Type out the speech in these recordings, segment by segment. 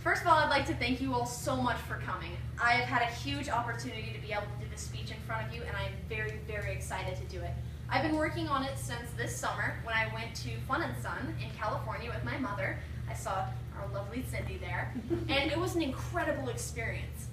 First of all, I'd like to thank you all so much for coming. I've had a huge opportunity to be able to do this speech in front of you, and I'm very, very excited to do it. I've been working on it since this summer when I went to Fun and Sun in California with my mother. I saw our lovely Cindy there, and it was an incredible experience.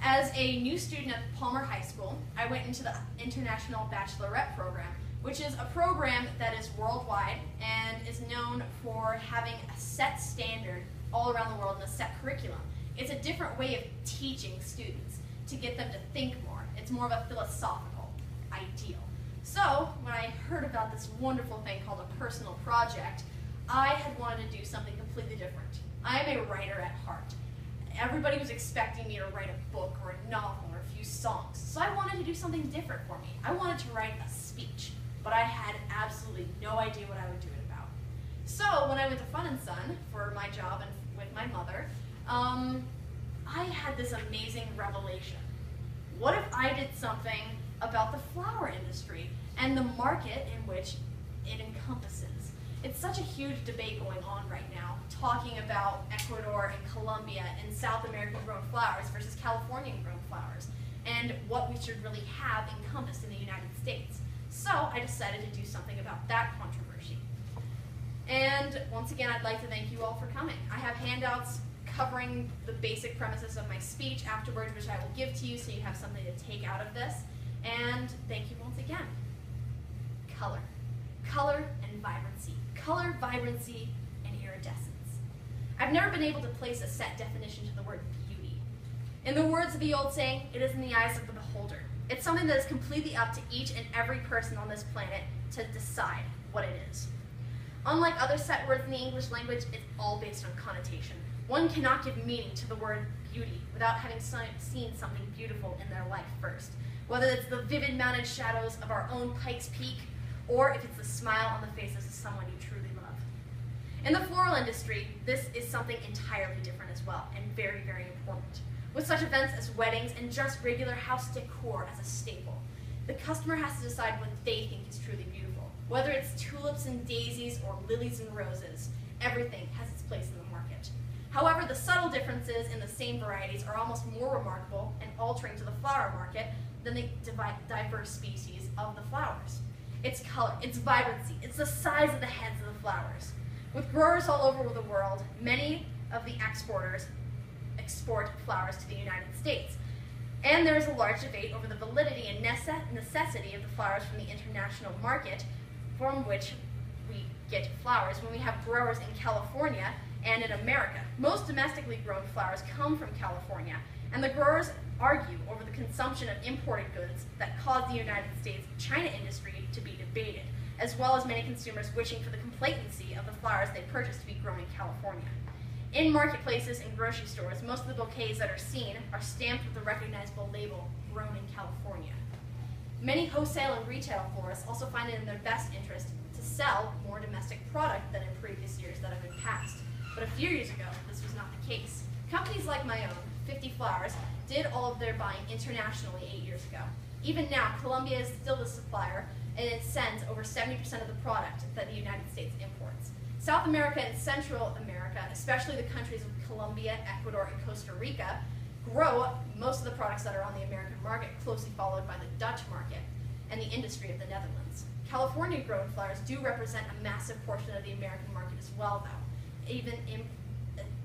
As a new student at Palmer High School, I went into the International Bachelorette Program, which is a program that is worldwide and is known for having a set standard all around the world and a set curriculum. It's a different way of teaching students to get them to think more. It's more of a philosophical ideal. So when I heard about this wonderful thing called a personal project, I had wanted to do something completely different. I am a writer at heart. Everybody was expecting me to write a book or a novel or a few songs, so I wanted to do something different for me. I wanted to write a speech, but I had absolutely no idea what I would do it about. So when I went to Fun and Sun for my job and with my mother, I had this amazing revelation. What if I did something about the flower industry and the market in which it encompasses? It's such a huge debate going on right now, talking about Ecuador and Colombia and South American grown flowers versus Californian grown flowers, and what we should really have encompassed in the United States. So I decided to do something about that controversy. And once again, I'd like to thank you all for coming. I have handouts covering the basic premises of my speech afterwards, which I will give to you so you have something to take out of this. And thank you once again. Color. Color and vibrancy. Color, vibrancy, and iridescence. I've never been able to place a set definition to the word beauty. In the words of the old saying, it is in the eyes of the beholder. It's something that is completely up to each and every person on this planet to decide what it is. Unlike other set words in the English language, it's all based on connotation. One cannot give meaning to the word beauty without having seen something beautiful in their life first. Whether it's the vivid mounted shadows of our own Pikes Peak, or if it's the smile on the faces of someone you truly love. In the floral industry, this is something entirely different as well, and very, very important. With such events as weddings and just regular house decor as a staple, the customer has to decide what they think is truly beautiful. Whether it's tulips and daisies or lilies and roses, everything has its place in the market. However, the subtle differences in the same varieties are almost more remarkable and altering to the flower market than the diverse species of the flowers. It's color, it's vibrancy, it's the size of the heads of the flowers. With growers all over the world, many of the exporters export flowers to the United States. And there is a large debate over the validity and necessity of the flowers from the international market from which we get flowers when we have growers in California and in America. Most domestically grown flowers come from California, and the growers argue over the consumption of imported goods that cause the United States China industry to be debated, as well as many consumers wishing for the complacency of the flowers they purchase to be grown in California. In marketplaces and grocery stores, most of the bouquets that are seen are stamped with the recognizable label, grown in California. Many wholesale and retail florists also find it in their best interest to sell more domestic product than in previous years that have been passed. But a few years ago, this was not the case. Companies like my own, 50 Flowers, did all of their buying internationally 8 years ago. Even now, Colombia is still the supplier, and it sends over 70% of the product that the United States imports. South America and Central America, especially the countries of Colombia, Ecuador, and Costa Rica, grow most of the products that are on the American market, closely followed by the Dutch market and the industry of the Netherlands. California-grown flowers do represent a massive portion of the American market as well, though,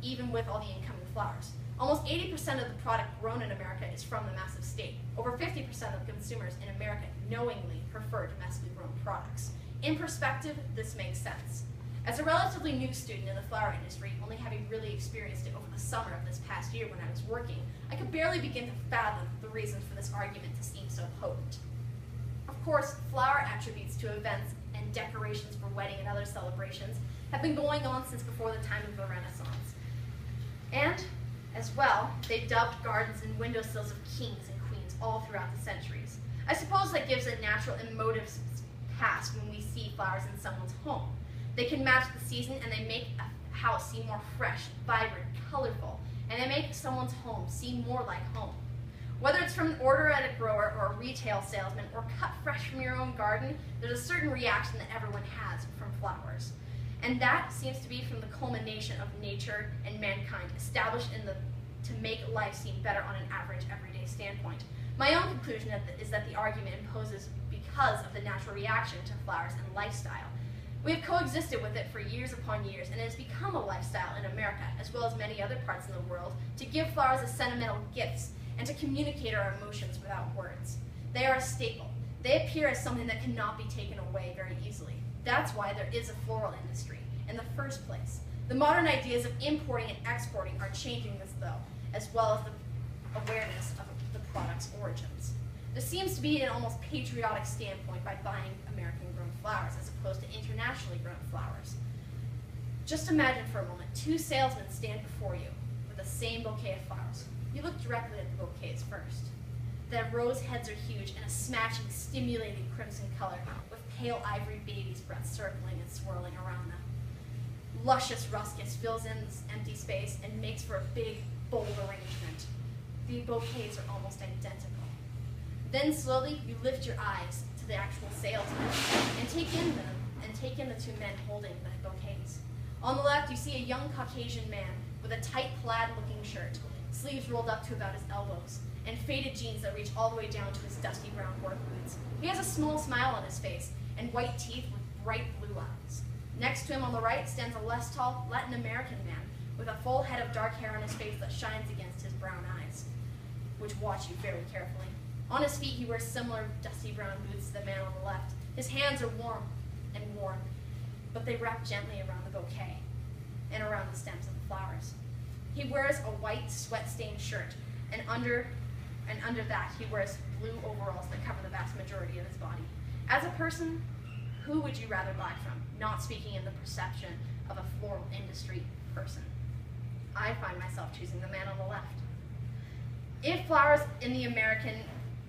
even with all the incoming flowers. Almost 80% of the product grown in America is from the massive state. Over 50% of consumers in America knowingly prefer domestically grown products. In perspective, this makes sense. As a relatively new student in the flower industry, only having really experienced it over the summer of this past year when I was working, I could barely begin to fathom the reasons for this argument to seem so potent. Of course, flower attributes to events and decorations for wedding and other celebrations have been going on since before the time of the Renaissance. And, as well, they've dubbed gardens and windowsills of kings and queens all throughout the centuries. I suppose that gives a natural emotive past when we see flowers in someone's home. They can match the season, and they make a house seem more fresh, vibrant, colorful, and they make someone's home seem more like home. Whether it's from an order at a grower or a retail salesman or cut fresh from your own garden, there's a certain reaction that everyone has from flowers. And that seems to be from the culmination of nature and mankind established to make life seem better on an average everyday standpoint. My own conclusion is that the argument imposes because of the natural reaction to flowers and lifestyle. We have coexisted with it for years upon years, and it has become a lifestyle in America, as well as many other parts of the world, to give flowers as sentimental gifts and to communicate our emotions without words. They are a staple. They appear as something that cannot be taken away very easily. That's why there is a floral industry in the first place. The modern ideas of importing and exporting are changing this, though, as well as the awareness of the product's origins. There seems to be an almost patriotic standpoint by buying American-grown flowers as opposed to internationally grown flowers. Just imagine for a moment 2 salesmen stand before you with the same bouquet of flowers. You look directly at the bouquets first. Their rose heads are huge and a smashing, stimulating crimson color with pale ivory baby's breath circling and swirling around them. Luscious ruscus fills in this empty space and makes for a big, bold arrangement. The bouquets are almost identical. Then slowly you lift your eyes to the actual salesman and take in the 2 men holding the bouquets. On the left you see a young Caucasian man with a tight plaid-looking shirt, sleeves rolled up to about his elbows, and faded jeans that reach all the way down to his dusty brown work boots. He has a small smile on his face and white teeth with bright blue eyes. Next to him on the right stands a less tall Latin American man with a full head of dark hair on his face that shines against his brown eyes, which watch you very carefully. On his feet he wears similar dusty brown boots to the man on the left. His hands are warm, but they wrap gently around the bouquet and around the stems of the flowers. He wears a white sweat-stained shirt, and under that he wears blue overalls that cover the vast majority of his body. As a person, who would you rather buy from? Not speaking in the perception of a floral industry person. I find myself choosing the man on the left. If flowers in the American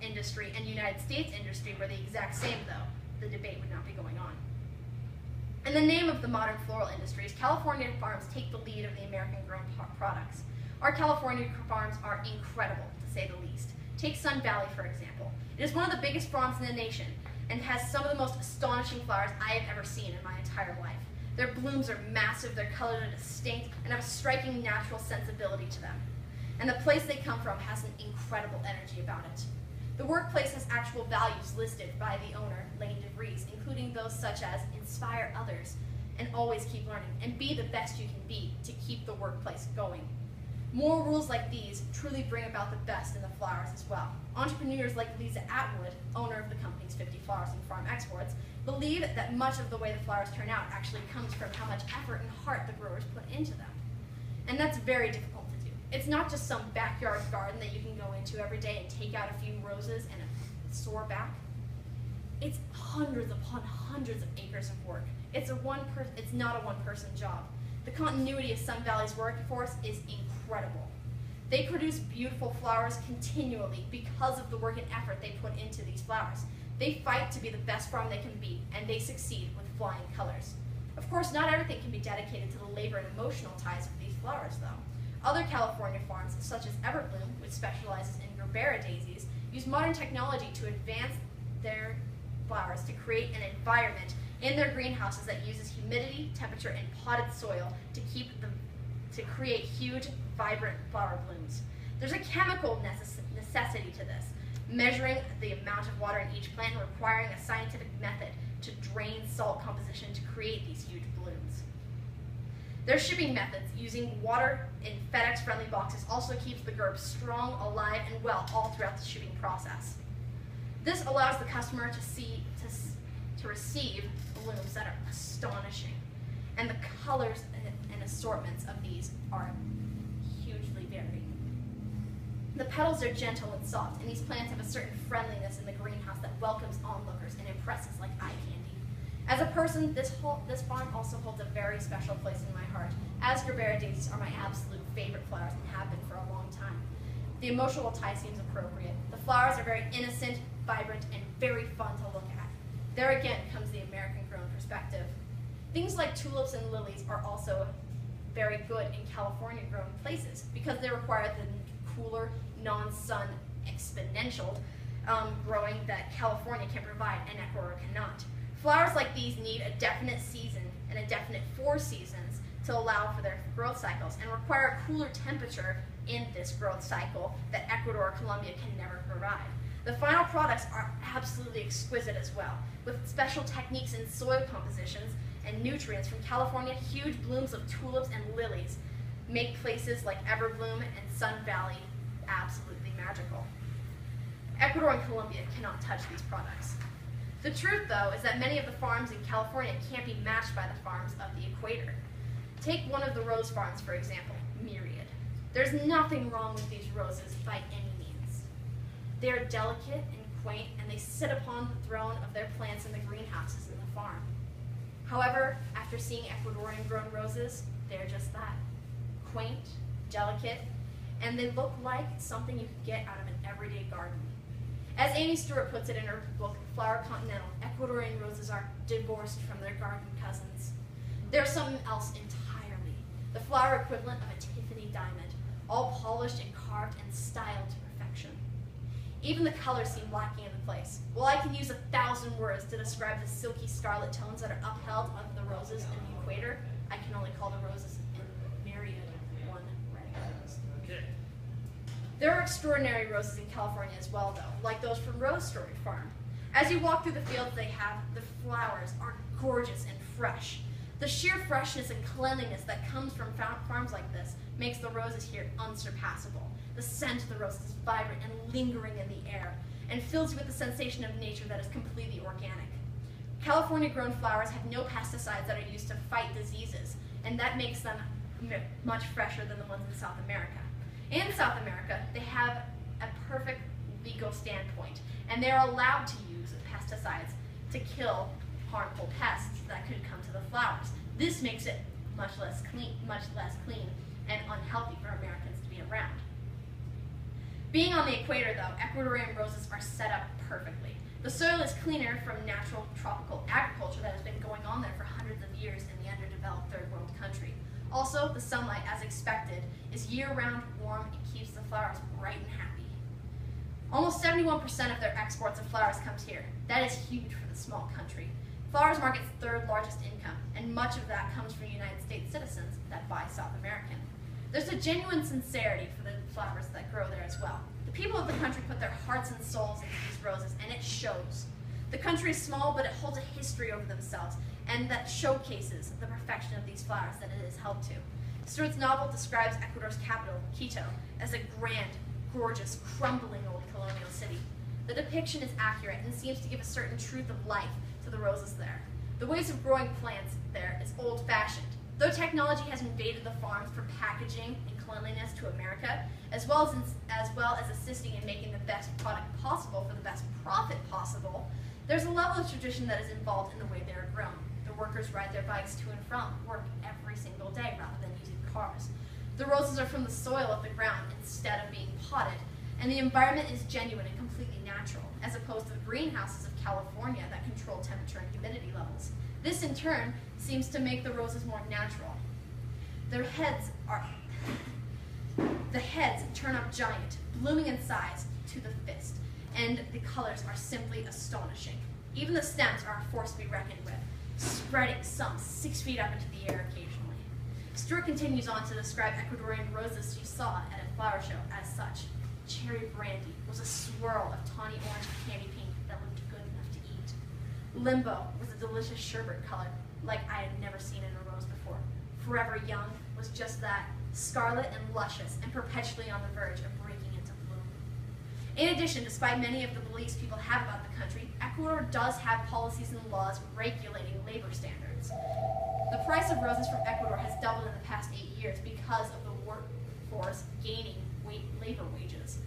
industry and United States industry were the exact same, though, the debate would not be going on. In the name of the modern floral industries, California farms take the lead of the American-grown products. Our California farms are incredible, to say the least. Take Sun Valley, for example. It is one of the biggest farms in the nation and has some of the most astonishing flowers I have ever seen in my entire life. Their blooms are massive, their colors are distinct, and have a striking natural sensibility to them. And the place they come from has an incredible energy about it. The workplace has actual values listed by the owner, Lane DeVries, including those such as inspire others and always keep learning and be the best you can be to keep the workplace going. More rules like these truly bring about the best in the flowers as well. Entrepreneurs like Lisa Atwood, owner of the company's 50 Flowers and Farm Exports, believe that much of the way the flowers turn out actually comes from how much effort and heart the growers put into them. And that's very difficult to do. It's not just some backyard garden that you can go into every day and take out a few roses and a sore back. It's hundreds upon hundreds of acres of work. It's not a one-person job. The continuity of Sun Valley's workforce is incredible. They produce beautiful flowers continually because of the work and effort they put into these flowers. They fight to be the best farm they can be, and they succeed with flying colors. Of course, not everything can be dedicated to the labor and emotional ties of these flowers, though. Other California farms, such as Everbloom, which specializes in gerbera daisies, use modern technology to advance their flowers to create an environment in their greenhouses that uses humidity, temperature, and potted soil to create huge, vibrant flower blooms. There's a chemical necessity to this, measuring the amount of water in each plant and requiring a scientific method to drain salt composition to create these huge blooms. Their shipping methods, using water in FedEx-friendly boxes, also keeps the gerb strong, alive, and well all throughout the shipping process. This allows the customer to receive blooms that are astonishing, and the colors and assortments of these are hugely varied. The petals are gentle and soft, and these plants have a certain friendliness in the greenhouse that welcomes onlookers and impresses like eye candy. As a person, this farm also holds a very special place in my heart, as gerbera daisies are my absolute favorite flowers and have been for a long time. The emotional tie seems appropriate. The flowers are very innocent, vibrant, and very fun to look at. There again comes the American-grown perspective. Things like tulips and lilies are also very good in California-grown places because they require the cooler, non-sun, exponential growing that California can provide and Ecuador cannot. Flowers like these need a definite season and a definite 4 seasons to allow for their growth cycles, and require a cooler temperature in this growth cycle that Ecuador or Colombia can never provide. The final products are absolutely exquisite as well, with special techniques in soil compositions and nutrients from California. Huge blooms of tulips and lilies make places like Everbloom and Sun Valley absolutely magical. Ecuador and Colombia cannot touch these products. The truth, though, is that many of the farms in California can't be matched by the farms of the equator. Take one of the rose farms, for example, Myriad. There's nothing wrong with these roses by any means. They are delicate and quaint, and they sit upon the throne of their plants in the greenhouses in the farm. However, after seeing Ecuadorian-grown roses, they're just that. Quaint, delicate, and they look like something you could get out of an everyday garden. As Amy Stewart puts it in her book, Flower Continental, Ecuadorian roses are divorced from their garden cousins. They're something else entirely, the flower equivalent of a Tiffany diamond, all polished and carved and styled to perfection. Even the colors seem lacking in the place. While I can use 1,000 words to describe the silky scarlet tones that are upheld of the roses in the equator, I can only call the roses in Myriad one red rose. Okay. There are extraordinary roses in California as well, though, like those from Rose Story Farm. As you walk through the fields they have, the flowers are gorgeous and fresh. The sheer freshness and cleanliness that comes from farms like this makes the roses here unsurpassable. The scent of the rose is vibrant and lingering in the air, and fills you with the sensation of nature that is completely organic. California-grown flowers have no pesticides that are used to fight diseases, and that makes them much fresher than the ones in South America. In South America, they have a perfect legal standpoint, and they are allowed to use pesticides to kill harmful pests that could come to the flowers. This makes it much less clean and unhealthy for Americans to be around. Being on the equator, though, Ecuadorian roses are set up perfectly. The soil is cleaner from natural tropical agriculture that has been going on there for hundreds of years in the underdeveloped third world country. Also, the sunlight, as expected, is year-round warm and keeps the flowers bright and happy. Almost 71% of their exports of flowers comes here. That is huge for the small country. Flowers market's third largest income, and much of that comes from United States citizens that buy South American. There's a genuine sincerity for the flowers that grow there as well. The people of the country put their hearts and souls into these roses, and it shows. The country is small, but it holds a history over themselves, and that showcases the perfection of these flowers that it is held to. Stewart's novel describes Ecuador's capital, Quito, as a grand, gorgeous, crumbling old colonial city. The depiction is accurate and seems to give a certain truth of life to the roses there. The ways of growing plants there is old-fashioned. Though technology has invaded the farms for packaging and cleanliness to America, as well as assisting in making the best product possible for the best profit possible, there's a level of tradition that is involved in the way they are grown. The workers ride their bikes to and from work every single day rather than using cars. The roses are from the soil of the ground instead of being potted, and the environment is genuine and completely natural, as opposed to the greenhouses of California that control temperature and humidity levels. This, in turn, seems to make the roses more natural. The heads turn up giant, blooming in size to the fist, and the colors are simply astonishing. Even the stems are a force to be reckoned with, spreading some 6 feet up into the air occasionally. Stewart continues on to describe Ecuadorian roses she saw at a flower show as such. Cherry brandy was a swirl of tawny orange and candy pink that looked good enough to eat. Limbo was a delicious sherbet color like I had never seen in a rose before. Forever Young was just that, scarlet and luscious and perpetually on the verge of breaking into bloom. In addition, despite many of the beliefs people have about the country, Ecuador does have policies and laws regulating labor standards. The price of roses from Ecuador has doubled in the past 8 years because of the workforce gaining labor wages.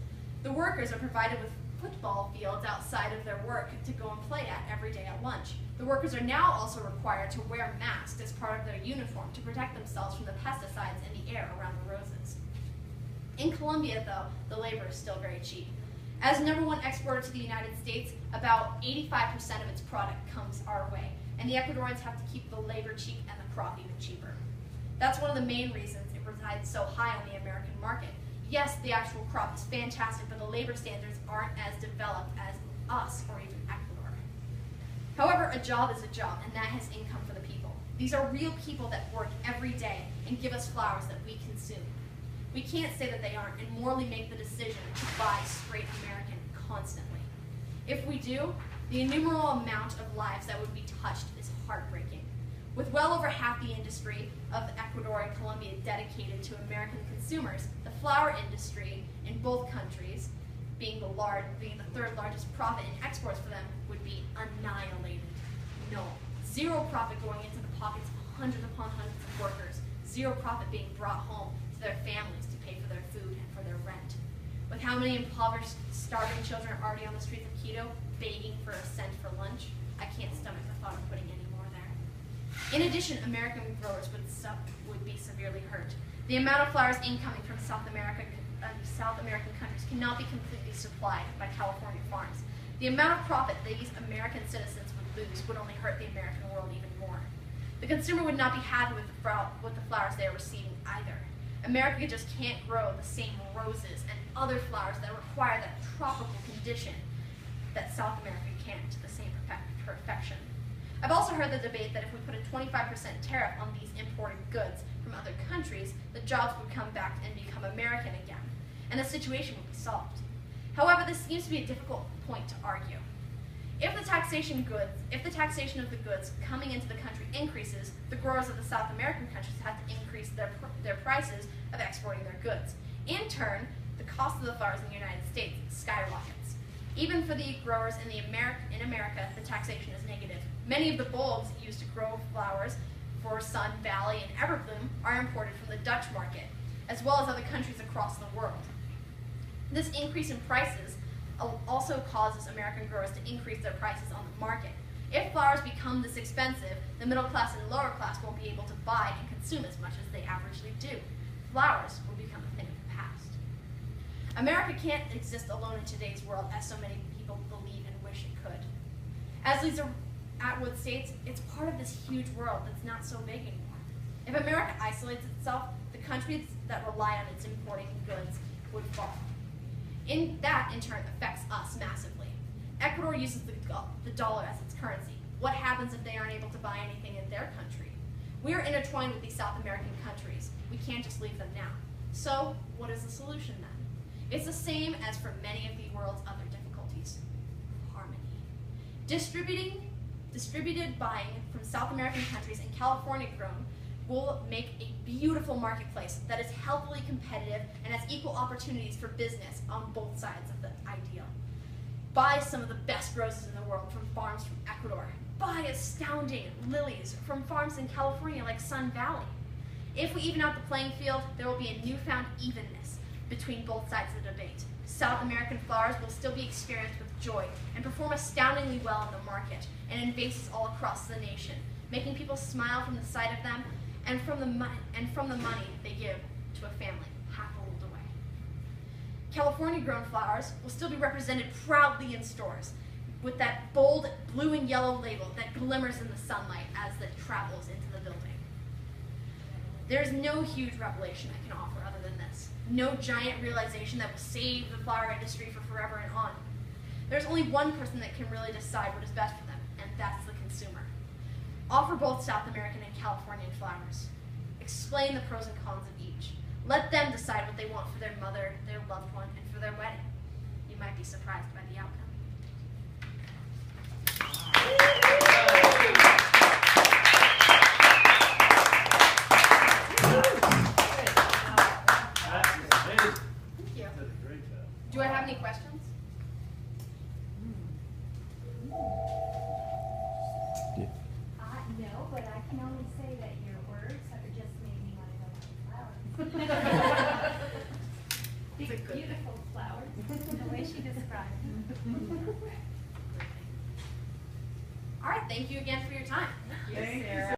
The workers are provided with football fields outside of their work to go and play at every day at lunch. The workers are now also required to wear masks as part of their uniform to protect themselves from the pesticides in the air around the roses. In Colombia, though, the labor is still very cheap. As #1 exporter to the United States, about 85% of its product comes our way, and the Ecuadorians have to keep the labor cheap and the crop even cheaper. That's one of the main reasons it resides so high on the American market. Yes, the actual crop is fantastic, but the labor standards aren't as developed as us or even Ecuador. However, a job is a job, and that has income for the people. These are real people that work every day and give us flowers that we consume. We can't say that they aren't and morally make the decision to buy straight American constantly. If we do, the innumerable amount of lives that would be touched is heartbreaking. With well over half the industry of Ecuador and Colombia dedicated to American consumers, the flower industry in both countries, being the third largest profit in exports for them, would be annihilated. No. Zero profit going into the pockets of hundreds upon hundreds of workers. Zero profit being brought home to their families to pay for their food and for their rent. With how many impoverished, starving children are already on the streets of Quito begging for a cent for lunch, I can't stomach the thought of putting any more there. In addition, American growers would be severely hurt. The amount of flowers incoming from South American countries cannot be completely supplied by California farms. The amount of profit these American citizens would lose would only hurt the American world even more. The consumer would not be happy with the flowers they are receiving either. America just can't grow the same roses and other flowers that require that tropical condition that South America can to the same perfection. I've also heard the debate that if we put a 25% tariff on these imported goods from other countries, the jobs would come back and become American again, and the situation would be solved. However, this seems to be a difficult point to argue. If the taxation of the goods coming into the country increases, the growers of the South American countries have to increase their prices of exporting their goods. In turn, the cost of the flowers in the United States skyrockets. Even for the growers in America, the taxation is negative. Many of the bulbs used to grow flowers for Sun Valley and Everbloom are imported from the Dutch market, as well as other countries across the world. This increase in prices also causes American growers to increase their prices on the market. If flowers become this expensive, the middle class and lower class won't be able to buy and consume as much as they averagely do. Flowers will become a thing of the past. America can't exist alone in today's world, as so many people believe and wish it could. As Lisa Atwood states, it's part of this huge world that's not so big anymore. If America isolates itself, the countries that rely on its importing goods would fall. That, in turn, affects us massively. Ecuador uses the dollar as its currency. What happens if they aren't able to buy anything in their country? We are intertwined with these South American countries. We can't just leave them now. So, what is the solution then? It's the same as for many of the world's other difficulties: harmony. Distributed buying from South American countries and California grown will make a beautiful marketplace that is healthily competitive and has equal opportunities for business on both sides of the ideal. Buy some of the best roses in the world from farms from Ecuador. Buy astounding lilies from farms in California like Sun Valley. If we even out the playing field, there will be a newfound evenness between both sides of the debate. South American flowers will still be experienced with joy and perform astoundingly well in the market and in vases all across the nation, making people smile from the sight of them and from the money they give to a family half a world away. California-grown flowers will still be represented proudly in stores with that bold blue and yellow label that glimmers in the sunlight as it travels into the building. There is no huge revelation I can offer other than this. No giant realization that will save the flower industry for forever and on. There's only one person that can really decide what is best for them, and that's the consumer. Offer both South American and Californian flowers. Explain the pros and cons of each. Let them decide what they want for their mother, their loved one, and for their wedding. You might be surprised by the outcome. Thank you. Do I have any questions? No, but I can only say that your words have just made me want to go buy flowers. Big, beautiful flowers, the way she described them. All right, thank you again for your time. Thank you, Sarah.